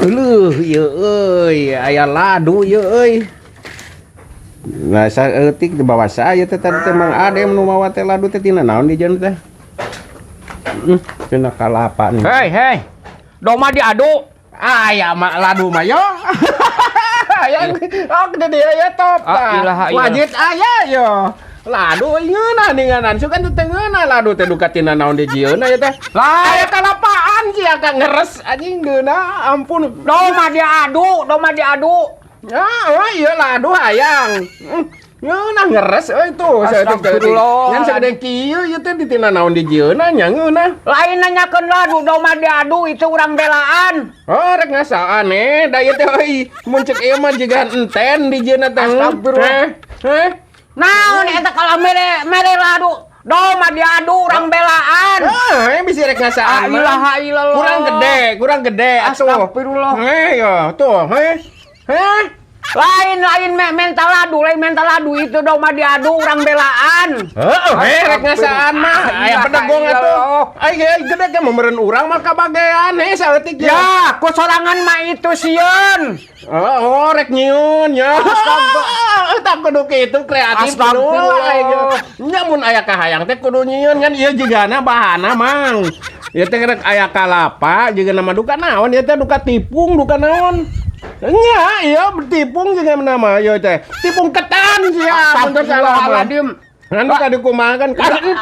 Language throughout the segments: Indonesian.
Leuh ieu euy aya ladu ieu euy. Nah saeutik di bawah saya teh tadi teh Mang Adem nu mawa teh ladu teh tina naon di jeun teh. Tina kalapa nih. Hei, doma diadu. Aya mah ladu mah yo. Aya gede dia ya top. Wajib aya yo. Ladu ngeunah ninganan sugan teh ngeunah ladu teh duka tina naon di jieuna ya teh. Lah Aya kalapaan sih agak ngeres anjing geuna ampun. doma diadu. Ya, oh iya ladu hayang. Ngeunah ngeres euy tuh. Astagfirullah. Ngan sagede kieu ieu teh ditina naon di jieuna nya ngeunah. Lain nanyakeun ladu doma diadu itu urang belaan. Oh, rek ngasaan da ieu teh euy mun ceuk ieu mah jiga enten di jieuna teh. Astagfirullah. Naon eta kalau mere ladu doma diadu urang belaan. Bisa rek ngasaan. Ilaha illallah. Kurang gede atuh. Astagfirullah. Yo, tuh, Lain mental ladu itu doma diadu urang belaan. Rek ngasaan mah aya pedegong atuh. Ai gede ge memeureun urang mah kabagean saeutik ya. Ku sorangan mah itu sieun. Rek nyieun nya. Tak kudu kitu kreatif. Astagfirullah. Nya mun aya kahayang teh kudu nyieun kan ieu jigana bahana mang. Ieu teh rek aya kalapa jiga nama duka naon ieu teh duka tipung duka naon. Nya iya tipung juga nama ieu teh. Tipung ketan sia mun salah aladim. Ngan duka dikumahakeun ka enten.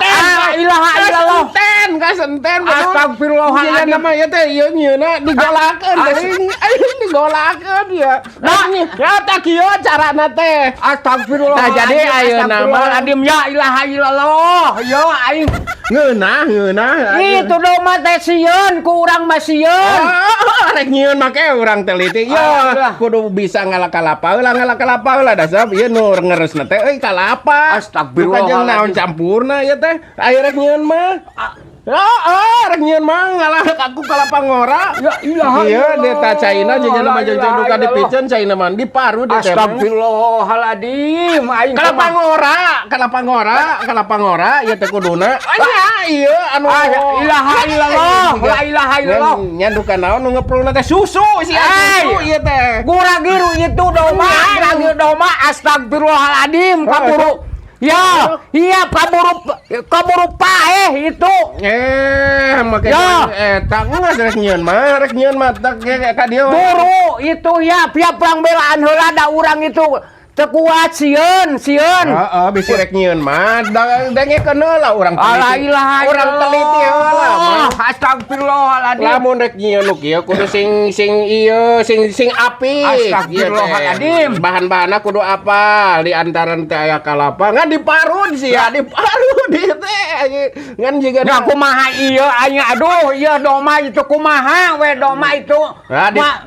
Ilaha illallah. Kasenten. Astagfirullahaladzim. Nama ieu teh ieu nyieuna digolakeun teh. Digolakeun ya. Ya tak kieu carana teh. Astagfirullah. Tah jadi ayeuna mah adim ya ilaha illallah. Yo aing ngeunah. itu doma teh sieun ku urang mah sieun. Rek nyieun make urang teliti. Yo kudu bisa ngalak-kalapa heula dasar ieu nu ngeresna teh euy kalapa. Astagfirullah. Jeung naon campurna ieu teh. Aya rek nyieun mah. Rek nyieun mah ngalah aku kalapa ngora. Ya ilaha ieu dia ta caina jeung nama jeung duka dipiceun caina mah di paru di teh. Astagfirullahaladzim. Aing kalapa ngora ieu teh kuduna. Anya ieu anu ilaha illallah. La ilaha illallah. Nya duka naon nu ngeprulna teh susu sia susu ieu teh. Gura giru itu doma astagfirullahaladzim kaburu. Ya, iya kaburu paeh itu. Makanya eta geus rek nyieun mah tak ka dieu. Buru itu ya piap perang belaan heula da urang itu teu kuat sieun. Heeh, bisi rek nyieun mah dengekeun heula urang teliti. Urang teliti heula mah. Astagfirullahaladzim. Lamun rek nyieun nu kieu kudu sing api. Astagfirullahaladzim. Bahan-bahanna kudu apa? Di antaran teh aya kalapa ngan diparut sia, diparut di teh. Ngan jiga nya kumaha ieu anya aduh ieu doma itu kumaha we doma itu.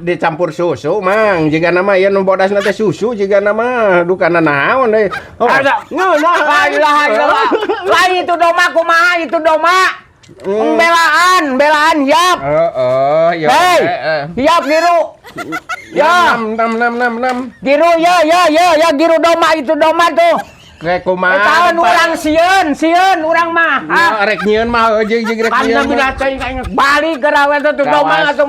Dicampur susu mang jiga nama ieu nu bodasna teh susu jiga nama dukana naon deui. Ngeunah la ilaha illallah. Lain itu doma kumaha itu doma. Belaan yap. Ya. Yap giru. Ya. 6. Giru ya giru doma itu doma tuh. Kayak kumaha. Tahun urang sieun urang mah. Rek nyieun mah jeung rek nyieun. Balik ke rawe tuh doma atuh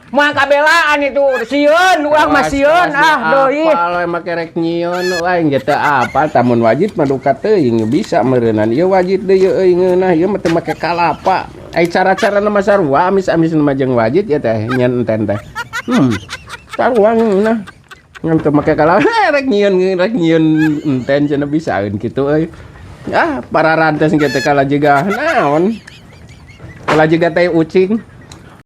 mah kabelaan itu sieun urang mah sieun deui. Kalau make rek nyieun aing ge teu apa tamun wajib mah duka teuing bisa meureunan. Ieu wajib deui euy ngeunah ieu mah teu make kalapa. Ai cara-carana mah sarua amis-amis mah jeung wajib ya teh nyen enten teh. Sarua ngeunah. Ngan teu make kalapa rek nyieun enten cenah bisaeun kitu euy. Para rantes ge teh kala jiga naon. Kala jiga teh ucing.